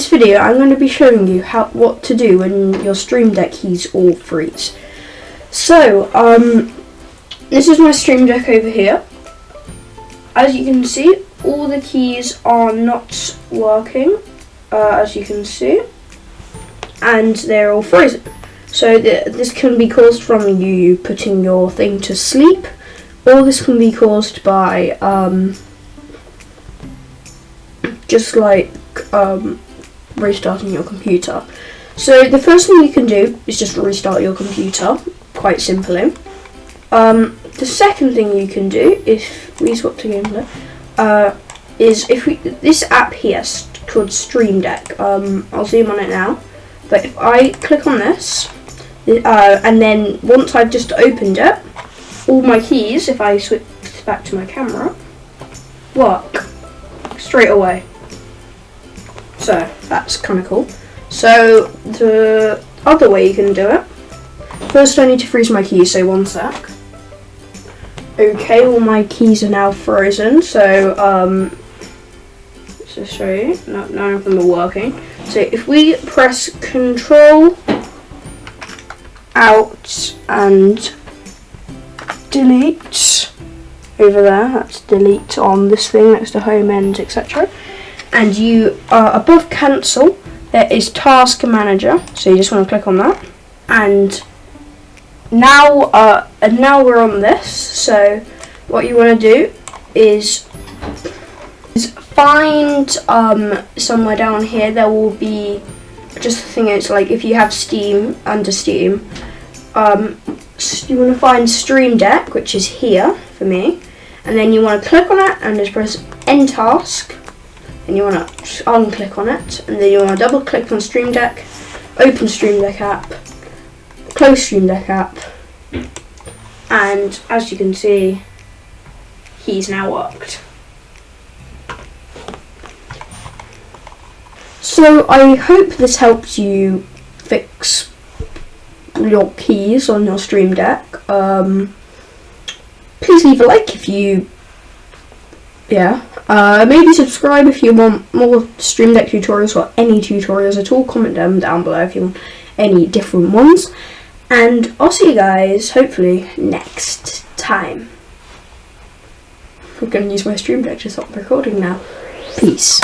this video, I'm going to be showing you what to do when your Stream Deck keys all freeze. So, this is my Stream Deck over here. As you can see, all the keys are not working, as you can see, and they're all frozen. So this can be caused from you putting your thing to sleep, or this can be caused by just like restarting your computer. So the first thing you can do is just restart your computer, quite simply. The second thing you can do, if we swap to gameplay, is this app here called Stream Deck. I'll zoom on it now. But if I click on this, and then once I've just opened it, all my keys, if I switch back to my camera, work straight away. So that's kind of cool. So the other way you can do it, first I need to freeze my keys, so one sec. Okay, all my keys are now frozen, so to show you, none of them are working. So if we press Control, Alt and Delete over there, that's delete on this thing next to home, end, etc. And you above cancel, there is Task Manager, so you just want to click on that. And now we're on this. So what you want to do is find somewhere down here. There will be just the thing is, like, if you have Steam, under Steam, you want to find Stream Deck, which is here for me, and then you want to click on it and just press End Task, and you want to unclick on it, and then you want to double click on Stream Deck, open Stream Deck app, close Stream Deck app, and as you can see, he's now worked. So I hope this helps you fix your keys on your Stream Deck. Please leave a like if you, maybe subscribe if you want more Stream Deck tutorials or any tutorials at all. Comment them down below if you want any different ones. And I'll see you guys hopefully next time. I'm going to use my Stream Deck to stop recording now. Peace.